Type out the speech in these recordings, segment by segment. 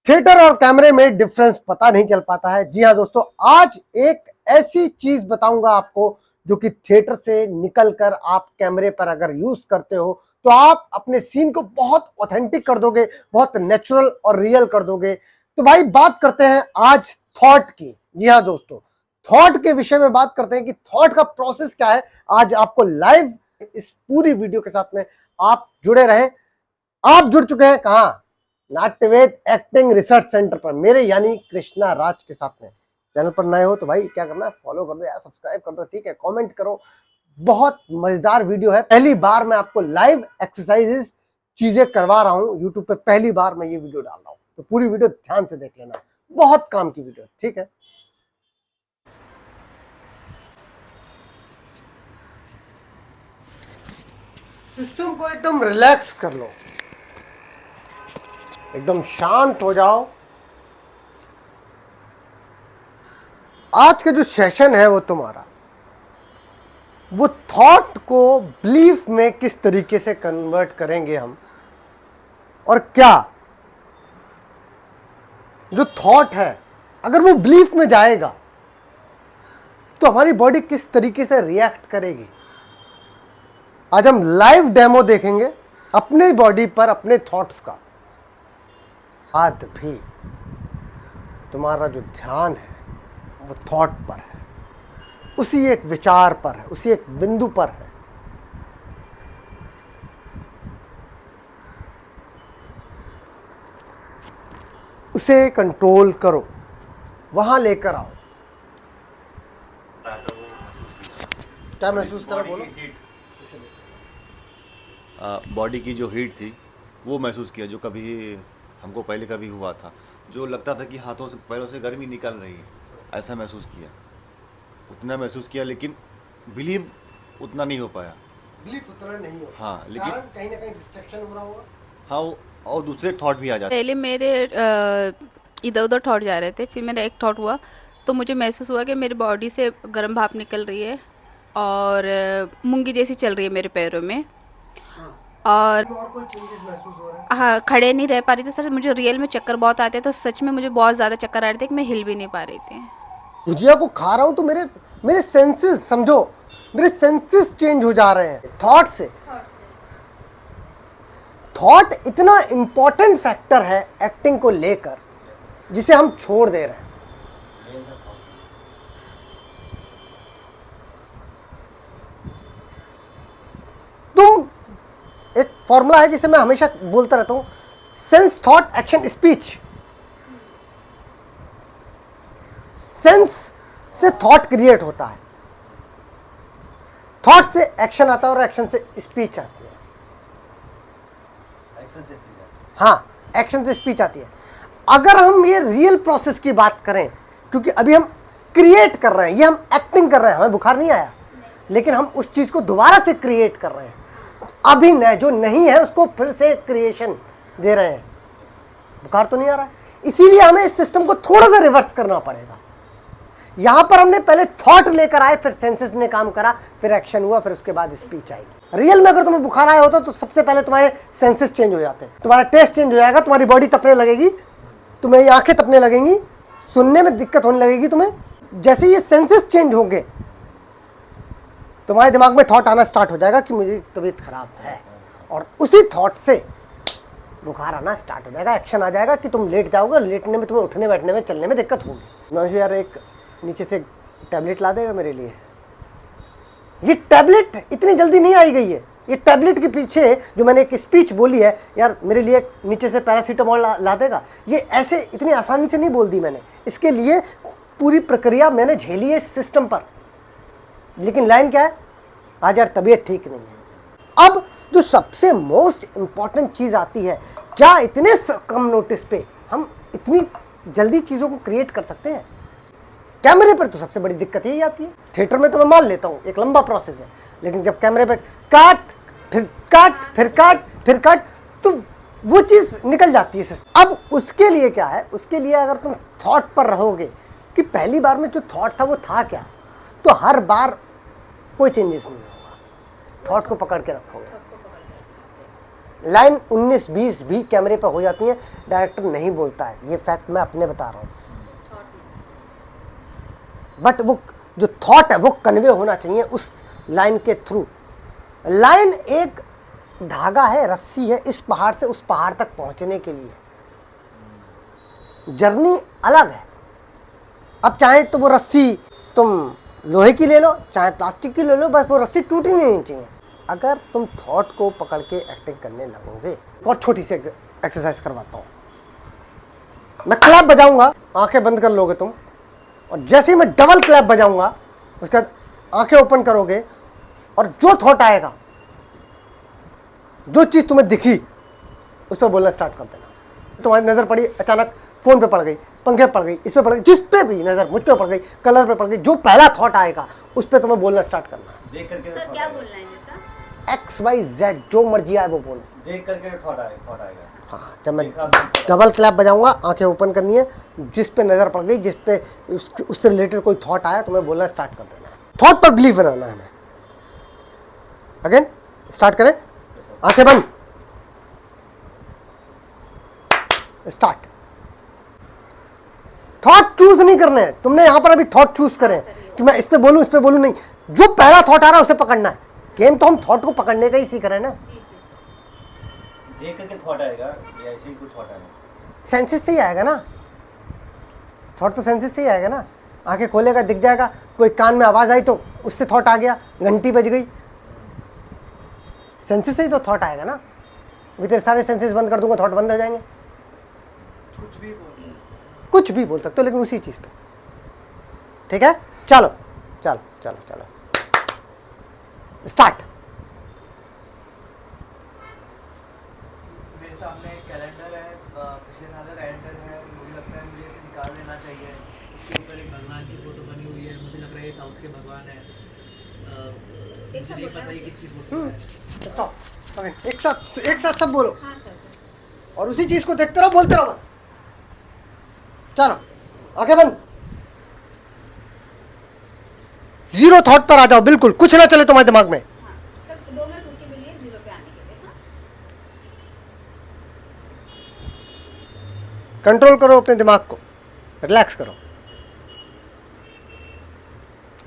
Theatre और कैमरे में डिफरेंस पता नहीं चल पाता है। जी हाँ दोस्तों, आज एक ऐसी चीज बताऊंगा आपको जो कि थिएटर से निकलकर आप कैमरे पर अगर यूज करते हो तो आप अपने सीन को बहुत ऑथेंटिक कर दोगे, बहुत नेचुरल और रियल कर दोगे। तो भाई बात करते हैं आज थॉट की। जी हाँ दोस्तों, थॉट के विषय में बात करते हैं कि थॉट का प्रोसेस क्या है। आज आपको लाइव इस पूरी वीडियो के साथ में आप जुड़े रहें। आप जुड़ चुके हैं कहां? नाट्यवेद एक्टिंग रिसर्च सेंटर पर, मेरे यानी कृष्णा राज के साथ में। चैनल पर नए हो तो भाई क्या करना है, फॉलो कर दो यार, सब्सक्राइब कर दो, ठीक है, कमेंट करो। बहुत मजेदार वीडियो है। पहली बार मैं आपको लाइव एक्सरसाइजेस चीजें करवा रहा हूं यूट्यूब पे, पहली बार मैं ये वीडियो डाल रहा हूं, तो पूरी वीडियो ध्यान से देख लेना, बहुत काम की वीडियो, ठीक है। सिस्टम को एकदम रिलैक्स कर लो, एकदम शांत हो जाओ। आज का जो सेशन है वो तुम्हारा, वो थॉट को बिलीफ में किस तरीके से कन्वर्ट करेंगे हम, और क्या जो थॉट है अगर वो बिलीफ में जाएगा तो हमारी बॉडी किस तरीके से रिएक्ट करेगी। आज हम लाइव डेमो देखेंगे अपने बॉडी पर, अपने थॉट्स का। आज भी तुम्हारा जो ध्यान है वो थॉट पर है, उसी एक विचार पर है, उसी एक बिंदु पर है। उसे कंट्रोल करो, वहां लेकर आओ। क्या महसूस करा, बोलो। बॉडी की जो हीट थी वो महसूस किया, जो कभी हमको पहले कभी हुआ था, जो लगता था कि हाथों से पैरों से गर्मी निकल रही है, ऐसा महसूस किया, उतना महसूस किया। लेकिन बिलीव उतना नहीं हो पाया। बिलीफ उतना नहीं हो, हाँ, लेकिन कहीं ना कहीं डिस्ट्रैक्शन हो रहा होगा। हाँ, और दूसरे थॉट भी आ जाते। पहले मेरे इधर उधर थॉट जा रहे थे, फिर मेरा एक थॉट हुआ तो मुझे महसूस हुआ कि मेरी बॉडी से गर्म भाप निकल रही है और मूंगी जैसी चल रही है मेरे पैरों में। और कोई चेंजेस महसूस हो रहे हैं? हाँ, खड़े नहीं रह पा रही थी सर। मुझे रियल में चक्कर बहुत आते थे, तो सच में मुझे बहुत ज़्यादा चक्कर आ रहे थे कि मैं हिल भी नहीं पा रही थी। भुजिया को खा रहा हूं तो मेरे मेरे सेंसेस, समझो, मेरे सेंसेस चेंज हो जा रहे हैं थॉट से। थॉट इतना इंपॉर्टेंट फैक्टर है एक्टिंग को लेकर, जिसे हम छोड़ दे रहे हैं। तुम, एक फॉर्मूला है जिसे मैं हमेशा बोलता रहता हूं, sense thought action speech. Sense से थॉट क्रिएट होता है, थॉट से एक्शन आता है और एक्शन से स्पीच आती है। हाँ, एक्शन से स्पीच आती है। अगर हम ये रियल प्रोसेस की बात करें, क्योंकि अभी हम क्रिएट कर रहे हैं, ये हम एक्टिंग कर रहे हैं, हमें बुखार नहीं आया, लेकिन हम उस चीज को दोबारा से क्रिएट कर रहे हैं। अभी न जो नहीं है उसको फिर से क्रिएशन दे रहे हैं। बुखार तो नहीं आ रहा है, इसीलिए हमें इस सिस्टम को थोड़ा सा रिवर्स करना पड़ेगा। यहां पर हमने पहले थॉट लेकर आए, फिर सेंसेस ने काम करा, फिर एक्शन हुआ, फिर उसके बाद स्पीच आएगी। रियल में अगर तुम्हें बुखार आया होता तो सबसे पहले तुम्हारे सेंसेस चेंज हो जाते हैं, तुम्हारा टेस्ट चेंज हो जाएगा, तुम्हारी बॉडी तपने लगेगी, तुम्हें आंखें तपने लगेंगी, सुनने में दिक्कत होने लगेगी तुम्हें। जैसे ये सेंसेस चेंज होंगे, तुम्हारे दिमाग में थॉट आना स्टार्ट हो जाएगा कि मुझे तबीयत खराब है, और उसी थॉट से बुखार आना स्टार्ट हो जाएगा, एक्शन आ जाएगा कि तुम लेट जाओगे, लेटने में तुम्हें उठने बैठने में चलने में दिक्कत होगी। यार एक नीचे से टैबलेट ला देगा मेरे लिए। ये टैबलेट इतनी जल्दी नहीं आई गई है, ये टैबलेट के पीछे जो मैंने एक स्पीच बोली है, यार मेरे लिए नीचे से पैरासीटामोल ला देगा, ये ऐसे इतनी आसानी से नहीं बोल दी मैंने। इसके लिए पूरी प्रक्रिया मैंने झेली है सिस्टम पर। लेकिन लाइन क्या है, आज यार तबीयत ठीक नहीं है। अब जो सबसे मोस्ट इंपॉर्टेंट चीज आती है, क्या इतने कम नोटिस पे हम इतनी जल्दी चीजों को क्रिएट कर सकते हैं? कैमरे पर तो सबसे बड़ी दिक्कत यही आती है। थिएटर में तो मैं मान लेता हूं एक लंबा प्रोसेस है, लेकिन जब कैमरे पे काट फिर काट फिर काट फिर काट, तो वो चीज निकल जाती है। अब उसके लिए क्या है, उसके लिए अगर तुम थॉट पर रहोगे कि पहली बार में जो थॉट था वो था क्या, तो हर बार कोई चेंजेस नहीं होगा। थॉट को पकड़ के रखोगे, लाइन 19-20 भी कैमरे पर हो जाती है, डायरेक्टर नहीं बोलता है, ये फैक्ट मैं अपने बता रहा हूँ। बट वो जो थॉट है वो कन्वे होना चाहिए उस लाइन के थ्रू। लाइन एक धागा है, रस्सी है, इस पहाड़ से उस पहाड़ तक पहुंचने के लिए। जर्नी अलग है। अब चाहे तो वो रस्सी तुम लोहे की ले लो, चाहे प्लास्टिक की ले लो, बस वो रस्सी टूटनी नहीं चाहिए। अगर तुम थॉट को पकड़ के एक्टिंग करने लगोगे। और छोटी सी एक्सरसाइज करवाता हूँ, मैं क्लैप बजाऊंगा, आंखें बंद कर लोगे तुम, और जैसे ही मैं डबल क्लैप बजाऊंगा उसके बाद आंखें ओपन करोगे, और जो थॉट आएगा, जो चीज़ तुम्हें दिखी, उस पर बोलना स्टार्ट कर देना। तुम्हारी नज़र पड़ी अचानक फ़ोन पे पड़ गई, पंखे पे पड़ गई, इस पे पड़ गई, जिस पे भी नज़र, मुझ पे पड़ गई, कलर पे पड़ गई, जो पहला थॉट आएगा उस पर तुम्हें बोलना स्टार्ट करना है। देख करके सर क्या बोलना है जैसा? XYZ जो मर्जी आए वो बोलो। देख करके थॉट आएगा। हाँ, जब मैं डबल क्लैप बजाऊंगा, आंखें ओपन करनी है, जिस पे नज़र पड़ गई, जिस पे उससे रिलेटेड कोई थॉट आया, तुम्हें बोलना स्टार्ट कर देना है। थॉट पर बिलीव बनाना है हमें। अगेन स्टार्ट करें, आंखें बंद, स्टार्ट। थॉट चूज नहीं करने हैं तुमने, यहां पर अभी थॉट चूज करें कि मैं इस पे बोलूं, इस पे बोलूं, नहीं, जो पहला थॉट आ रहा है उसे पकड़ना है। गेम तो हम थॉट को पकड़ने का ही सीख रहे हैं ना। देख करके थॉट आएगा या ऐसे ही कुछ थॉट आएगा? सेंसेस से ही आएगा ना, थॉट तो सेंसेस से ही आएगा ना। आंखें खोलेगा, दिख जाएगा, कोई कान में आवाज आई तो उससे थॉट आ गया, घंटी बज गई, सेंसेस से ही तो थॉट आएगा ना। अभी तेरे सारे सेंसेस बंद कर दूंगा, थॉट बंद हो जाएंगे। कुछ भी बोल सकते हो, लेकिन उसी चीज पे। ठीक है, चलो चलो चलो चलो स्टार्ट। मेरे सामने एक कैलेंडर है, पिछले साल का कैलेंडर है। मुझे लगता है मुझे इसे निकाल देना चाहिए। इसके ऊपर एक भगवान की फोटो बनी हुई है। मुझे लग रहा है ये साउथ के भगवान है। मुझे नहीं पता ये किसकी फोटो है। स्टॉप, एक साथ सब बोलो, और उसी चीज को देखते रहो, बोलते रहो बस। चलो आगे बंद, जीरो थॉट पर आ जाओ, बिल्कुल कुछ ना चले तुम्हारे दिमाग में। सर 2 मिनट रुक के बोलिए जीरो पे आने के लिए। हाँ कंट्रोल करो अपने दिमाग को, रिलैक्स करो,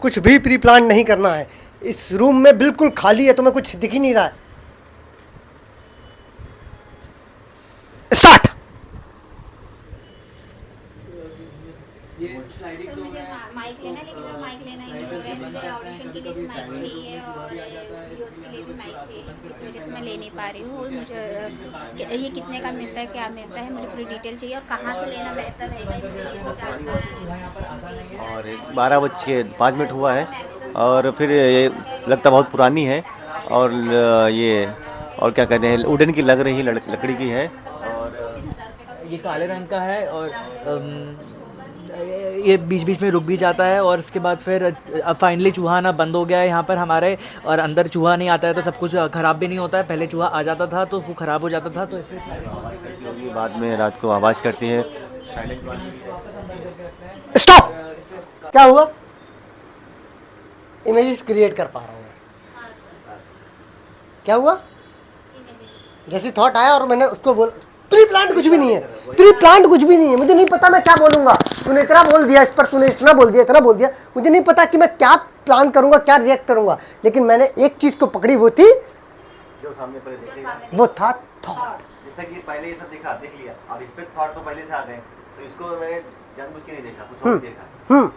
कुछ भी प्री प्लान नहीं करना है। इस रूम में बिल्कुल खाली है, तुम्हें कुछ दिख ही नहीं रहा है। स्टार्ट। ये स्लाइडिंग सर डोर मुझे है। माइक लेना है, लेकिन वो माइक लेना ही नहीं हो रहा है। मुझे ऑडिशन के लिए भी माइक चाहिए और वीडियोस के लिए भी माइक चाहिए, इस वजह से मैं ले नहीं पा रही हूँ। मुझे ये कितने का मिलता है, क्या मिलता है, मुझे पूरी डिटेल चाहिए, और कहाँ से लेना बेहतर रहेगा ये मुझे जानना है। और 12:05 हुआ है, और फिर ये लगता बहुत पुरानी है, और ये और क्या कहते हैं, वुडन की लग रही है, लकड़ी की है। और ये काले रंग का है, और ये बीच बीच में रुक भी जाता है, और उसके बाद फिर अब फाइनली चूहा आना बंद हो गया है यहाँ पर हमारे। और अंदर चूहा नहीं आता है तो सब कुछ ख़राब भी नहीं होता है। पहले चूहा आ जाता था तो वो ख़राब हो जाता था, तो इसलिए ऐसी होगी, बाद में रात को आवाज़ करती है। स्टॉप, क्या हुआ? इमेजेस क्रिएट कर पा रहा हूँ मैं। क्या हुआ? जैसे थॉट आया और मैंने उसको बोल, प्री प्लान कुछ भी नहीं है, प्री प्लान कुछ भी नहीं है। मुझे नहीं पता मैं क्या बोलूंगा, तूने इतना बोल दिया, इस पर तूने इतना बोल दिया, इतना बोल दिया, मुझे नहीं पता कि मैं क्या प्लान करूंगा, क्या रिएक्ट करूंगा। लेकिन मैंने एक चीज को पकड़ी, वो थी, जो सामने पहले दिखेगा, वो था थॉट। जैसा कि पहले ये सब देख लिया, अब इस पे थॉट तो पहले से आ गए, तो इसको मैंने जानबूझ के नहीं देखा, कुछ और देखा।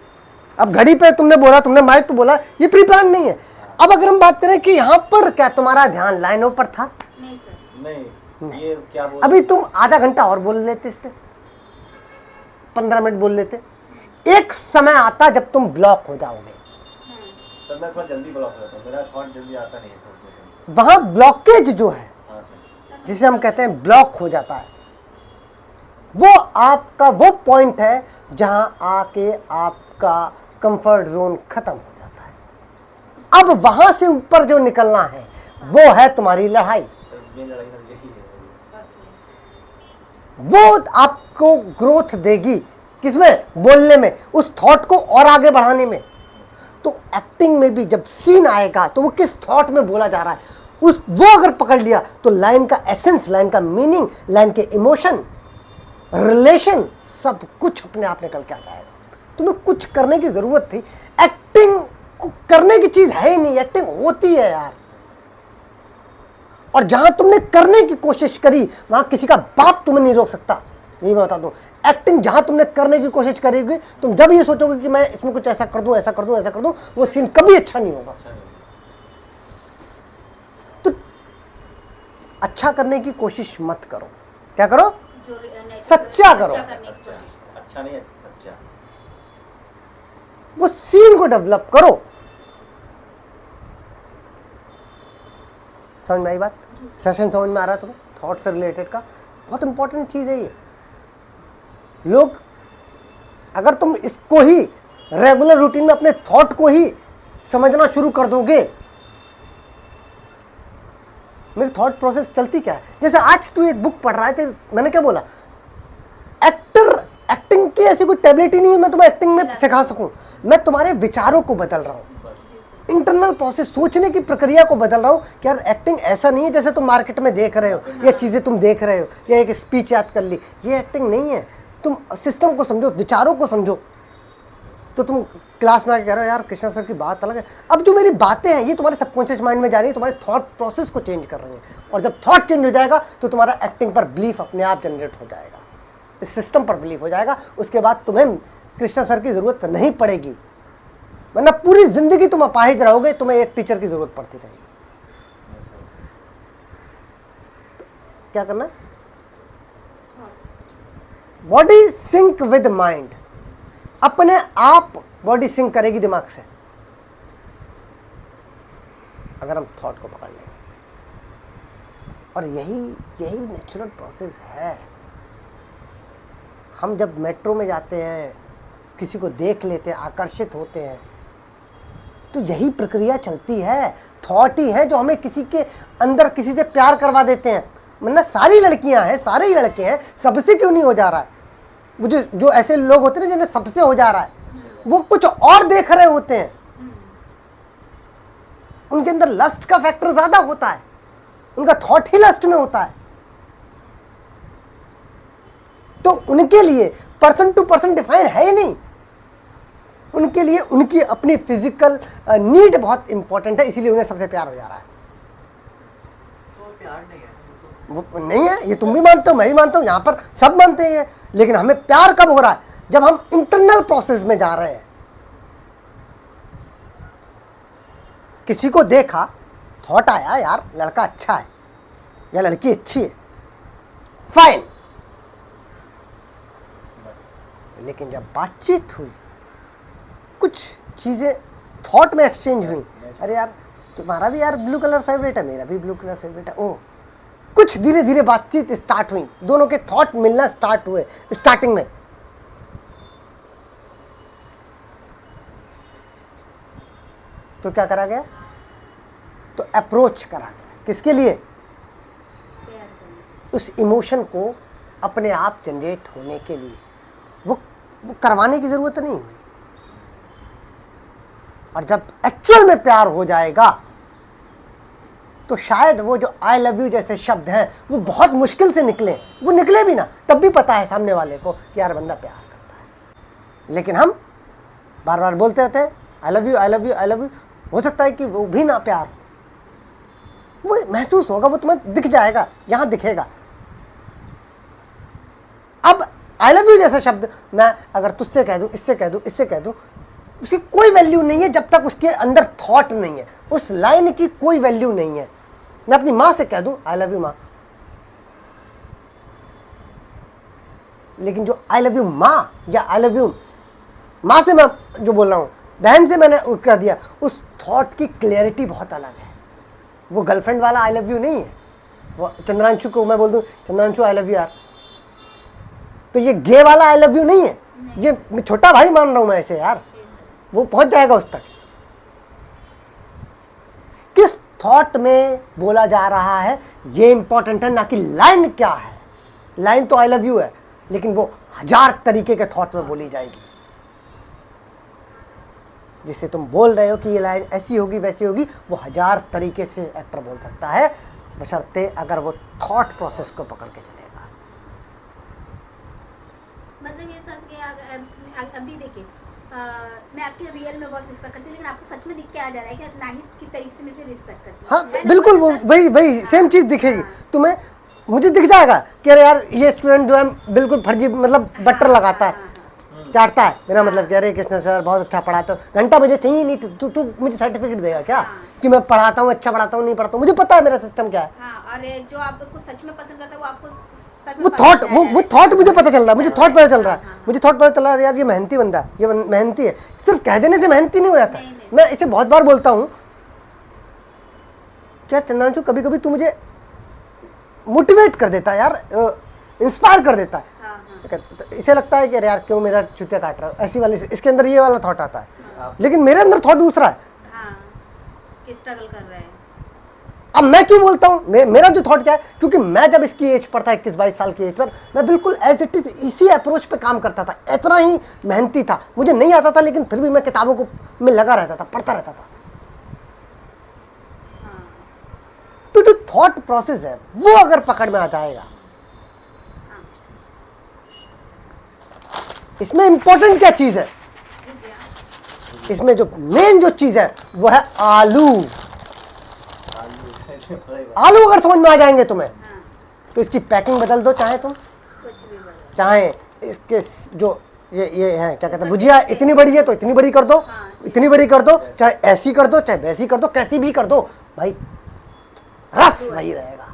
अब घड़ी पे तुमने बोला, तुमने माइक पे बोला, ये प्री प्लान नहीं है। अब अगर हम बात करें कि यहाँ पर क्या तुम्हारा ध्यान लाइनों पर था? नहीं सर, नहीं, ये क्या बोल, अभी तुम आधा घंटा और बोल लेते, इस पे 15 मिनट बोल लेते। एक समय आता जब तुम ब्लॉक हो जाओगे। सर मैं थोड़ा जल्दी ब्लॉक हो जाता हूँ, मेरा थॉट जल्दी आता नहीं है सोचने से। वहां ब्लॉकेज जो है, हाँ सर, जिसे हम कहते हैं ब्लॉक हो जाता है, वो आपका वो पॉइंट है जहां आके आपका कंफर्ट जोन खत्म हो जाता है। अब वहां से ऊपर जो निकलना है वो है तुम्हारी लड़ाई। सर ये लड़ाई सर यही है। वो आपको ग्रोथ देगी, किसमें? बोलने में, उस थॉट को और आगे बढ़ाने में। तो एक्टिंग में भी जब सीन आएगा तो वो किस थॉट में बोला जा रहा है, वो अगर पकड़ लिया तो लाइन का एसेंस, लाइन का मीनिंग, लाइन के इमोशन, रिलेशन, सब कुछ अपने आप निकल के आ जाएगा। तुम्हें कुछ करने की जरूरत थी, एक्टिंग करने की चीज है ही नहीं, एक्टिंग होती है यार। और जहां तुमने करने की कोशिश करी वहां किसी का बाप तुम्हें नहीं रोक सकता, ये मैं बता दूं। एक्टिंग जहां तुमने करने की कोशिश करेगी, तुम जब ये सोचोगे कि मैं इसमें कुछ ऐसा कर दूं, ऐसा कर दूं, ऐसा कर दूं, वो सीन कभी अच्छा नहीं होगा। तो अच्छा करने की कोशिश मत करो। क्या करो? सच्चा करो। अच्छा नहीं, अच्छा। वो सीन को डेवलप करो। समझ में आई बात? सेशन समझ में आ रहा है तुम्हें? थॉट से रिलेटेड का बहुत इंपॉर्टेंट चीज है ये। लोग, अगर तुम इसको ही रेगुलर रूटीन में अपने थॉट को ही समझना शुरू कर दोगे, मेरी थॉट प्रोसेस चलती क्या है। जैसे आज तू एक बुक पढ़ रहा है तो मैंने क्या बोला, एक्टिंग की ऐसी कोई टेबलेट ही नहीं है मैं तुम्हें एक्टिंग में सिखा सकूं। मैं तुम्हारे विचारों को बदल रहा हूं, इंटरनल प्रोसेस, सोचने की प्रक्रिया को बदल रहा हूं कि यार एक्टिंग ऐसा नहीं है जैसे तुम मार्केट में देख रहे हो या चीजें तुम देख रहे हो या एक स्पीच याद कर ली, ये एक्टिंग नहीं है। तुम सिस्टम को समझो, विचारों को समझो। तो तुम क्लास में आके कह रहे हो यार कृष्णा सर की बात अलग है, अब जो मेरी बातें हैं ये तुम्हारे सबकॉन्शियस माइंड में जा रही है, तुम्हारे थॉट प्रोसेस को चेंज कर रही है। और जब थॉट चेंज हो जाएगा तो तुम्हारा एक्टिंग पर बिलीफ अपने आप जनरेट हो जाएगा, इस सिस्टम पर बिलीफ हो जाएगा। उसके बाद तुम्हें कृष्णा सर की जरूरत नहीं पड़ेगी, वरना पूरी जिंदगी तुम अपाहिज रहोगे, तुम्हें एक टीचर की जरूरत पड़ती रहेगी। तो क्या करना? बॉडी सिंक विद माइंड, अपने आप बॉडी सिंक करेगी दिमाग से अगर हम थॉट को पकड़ लेंगे। और यही नेचुरल प्रोसेस है। हम जब मेट्रो में जाते हैं, किसी को देख लेते हैं, आकर्षित होते हैं, तो यही प्रक्रिया चलती है। थॉट ही है जो हमें किसी के अंदर किसी से प्यार करवा देते हैं। मतलब सारी लड़कियां हैं, सारे ही लड़के हैं, सबसे क्यों नहीं हो जा रहा है? वो जो ऐसे लोग होते हैं जिन्हें सबसे हो जा रहा है, वो कुछ और देख रहे होते हैं, उनके अंदर लस्ट का फैक्टर ज्यादा होता है, उनका थॉट ही लस्ट में होता है। तो उनके लिए पर्सन टू पर्सन डिफाइन है ही नहीं। उनके लिए उनकी अपनी फिजिकल नीड बहुत इंपॉर्टेंट है, इसीलिए उन्हें सबसे प्यार हो जा रहा है। तो प्यार नहीं है वो नहीं है, ये तुम भी मानते हो, मैं भी मानता हूं, यहां पर सब मानते हैं। लेकिन हमें प्यार कब हो रहा है? जब हम इंटरनल प्रोसेस में जा रहे हैं। किसी को देखा, थॉट आया यार लड़का अच्छा है या लड़की अच्छी है, फाइन। लेकिन जब बातचीत हुई, कुछ चीजें थॉट में एक्सचेंज हुई, अरे यार तुम्हारा भी यार ब्लू कलर फेवरेट है, मेरा भी ब्लू कलर फेवरेट है, ओ कुछ धीरे धीरे बातचीत स्टार्ट हुई, दोनों के थॉट मिलना स्टार्ट हुए स्टार्टिंग में। तो क्या करा गया? तो अप्रोच करा गया, किसके लिए? उस इमोशन को अपने आप जनरेट होने के लिए। वो करवाने की जरूरत नहीं हुई। और जब एक्चुअल में प्यार हो जाएगा तो शायद वो जो आई लव यू जैसे शब्द हैं वो बहुत मुश्किल से निकले, वो निकले भी ना तब भी पता है सामने वाले को कि यार बंदा प्यार करता है। लेकिन हम बार बार बोलते रहते हैं I love you, I love you, I love you. हो सकता है कि वो भी ना प्यार हो, वो महसूस होगा, वो तुम्हें दिख जाएगा, यहां दिखेगा। अब आई लव यू जैसा शब्द मैं अगर तुझसे कह दूं, इससे कह दूं, इससे कह दूं, उसकी कोई वैल्यू नहीं है जब तक उसके अंदर थॉट नहीं है। उस लाइन की कोई वैल्यू नहीं है। मैं अपनी मां से कह दूं आई लव यू मां, लेकिन जो आई लव यू मां या आई लव यू मां से मैं जो बोल रहा हूं, बहन से मैंने कह दिया, उस थॉट की क्लैरिटी बहुत अलग है। वो गर्लफ्रेंड वाला आई लव यू नहीं है। वो चंद्रांशु को मैं बोल दूं चंद्रांशु आई लव यू यार, तो ये गे वाला आई लव यू नहीं है। ये मैं छोटा भाई मान रहा हूं मैं ऐसे यार, वो पहुंच जाएगा उस तक। किस थॉट में बोला जा रहा है ये इंपॉर्टेंट है, ना कि लाइन क्या है। लाइन तो आई लव यू है, लेकिन वो 1000 तरीके के थॉट में बोली जाएगी। जिससे तुम बोल रहे हो कि ये लाइन ऐसी होगी वैसी होगी, वो 1000 तरीके से एक्टर बोल सकता है, बशर्ते अगर वो थॉट प्रोसेस को पकड़ के चलेगा। मतलब ये सच कि अभी देखिए मैं आपके रियल में बहुत रिस्पेक्ट करती हूँ, लेकिन आपको सच में दिख के आ जा रहा है कि नाहिद किस तरीके से मेरे से रिस्पेक्ट करती है। हाँ बिल्कुल, वो वही सेम चीज़ दिखेगी तुम्हें, मुझे दिख जाएगा कि अरे यार ये स्टूडेंट जो है बिल्कुल फर्जी, मतलब बटर लगाता है, चाटता है, मेरा मतलब कह रहे कृष्ण सर बहुत अच्छा पढ़ाते हो, घंटा मुझे चाहिए नहीं, तू मुझे सर्टिफिकेट देगा क्या कि मैं पढ़ाता हूँ, अच्छा पढ़ाता हूँ, नहीं पढ़ाता हूँ, मुझे पता है मेरा सिस्टम क्या है। हाँ, और जो आपको सच में पसंद करता है वो आपको सच में वो पसंद थॉट, आ जाएगा। वो थॉट मुझे पता चल रहा है, मुझे हाँ, थॉट पता चल रहा हाँ, है, हाँ, मुझे थॉट पता चल रहा है यार ये मेहनती बंदा है, ये मेहनती है। सिर्फ कह देने से मेहनती नहीं हो जाता। नहीं, नहीं। मैं इसे बहुत बार बोलता हूँ क्या चंद्रांशु, कभी कभी तू मुझे मोटिवेट कर देता है यार, इंस्पायर कर देता है। हाँ, हाँ। तो इसे लगता है कि अरे यार क्यों मेरा चुतिया काट रहा है, ऐसी वाली, इसके अंदर ये वाला थॉट आता है, लेकिन मेरे अंदर थॉट दूसरा है। हाँ, कि स्ट्रगल कर रहे हैं। अब मैं क्यों बोलता हूँ, मेरा जो थॉट क्या है, क्योंकि मैं जब इसकी एज पर था, 21-22 साल की एज पर, मैं बिल्कुल एज इट इज इसी अप्रोच पे काम करता था, इतना ही मेहनती था, मुझे नहीं आता था लेकिन फिर भी मैं किताबों को में लगा रहता था, पढ़ता रहता था। तो जो थॉट प्रोसेस है वो अगर पकड़ में आ जाएगा, इसमें इंपॉर्टेंट क्या चीज है, इसमें जो मेन जो चीज है वो है आलू। आलू अगर समझ में आ जाएंगे तुम्हें, तो इसकी पैकिंग बदल दो, चाहे तुम, कुछ भी बोलो। चाहे इसके जो ये है क्या कहते हैं, भुजिया इतनी बड़ी है तो इतनी बड़ी कर दो, इतनी बड़ी कर दो, चाहे ऐसी कर दो चाहे वैसी कर दो, कैसी भी कर दो भाई, रस वही रहेगा।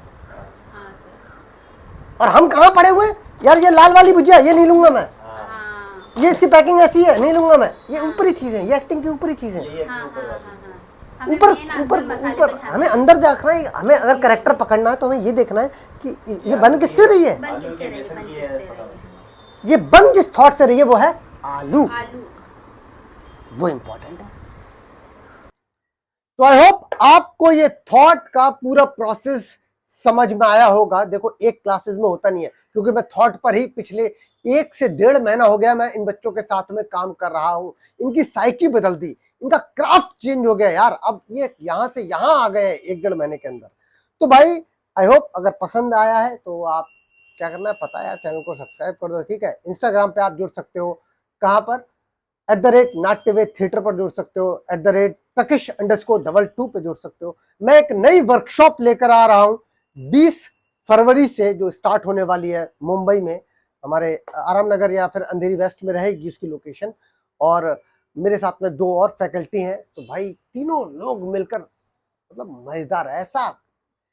हाँ सर। और हम कहाँ पड़े हुए यार, ये लाल वाली भुजिया ये नहीं लूंगा मैं, हाँ, ये इसकी पैकिंग ऐसी है नहीं लूंगा मैं, ये ऊपरी चीजें, ये एक्टिंग की ऊपरी चीजें, हाँ, हाँ, हाँ, हाँ। हमें ऊपर main ऊपर मसाले ऊपर पे ध्यान हमें अंदर देखना है, हमें अगर करेक्टर पकड़ना है तो हमें ये देखना है कि ये बन किससे रही है, बन किससे रही है, बन किससे रही है। ये बन जिस थॉट से रही है वो है आलू, आलू। वो इंपॉर्टेंट है। तो आई होप आपको ये थॉट का पूरा प्रोसेस समझ में आया होगा। देखो एक क्लासेस में होता नहीं है, क्योंकि मैं थॉट पर ही पिछले 1 से 1.5 महीना हो गया मैं इन बच्चों के साथ में काम कर रहा हूं, इनकी साइकी बदल दी, इनका क्राफ्ट चेंज हो गया यार, अब ये यहां से यहां आ गए 1-1.5 महीने के अंदर। तो भाई आई होप अगर पसंद आया है तो आप क्या करना है पता है यार, चैनल को सब्सक्राइब कर दो, ठीक है। इंस्टाग्राम पे आप जुड़ सकते हो, कहां पर, @नाट्यवेद थिएटर पर जुड़ सकते हो, @Takish_22 पे जुड़ सकते हो। मैं एक नई वर्कशॉप लेकर आ रहा हूं 20 फरवरी से, जो स्टार्ट होने वाली है मुंबई में, हमारे आराम नगर या फिर अंधेरी वेस्ट में रहेगी उसकी लोकेशन, और मेरे साथ में 2 और फैकल्टी हैं। तो भाई तीनों लोग मिलकर मतलब मजेदार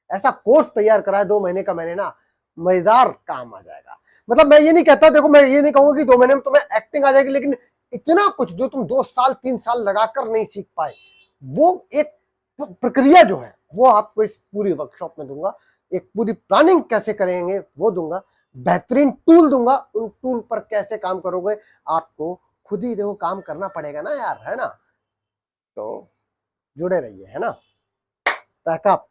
ऐसा कोर्स तैयार करा है 2 महीने का, मैंने ना मजेदार काम आ जाएगा। मतलब मैं ये नहीं कहता, देखो मैं ये नहीं कहूंगा कि 2 महीने में तुम्हें एक्टिंग आ जाएगी, लेकिन इतना कुछ जो तुम 2 साल 3 साल लगाकर नहीं सीख पाए, वो एक प्रक्रिया जो है वो आपको इस पूरी वर्कशॉप में दूंगा। एक पूरी प्लानिंग कैसे करेंगे वो दूंगा, बेहतरीन टूल दूंगा, उन टूल पर कैसे काम करोगे आपको खुद ही देखो काम करना पड़ेगा ना यार, है ना। तो जुड़े रहिए, है ना। पैकअप।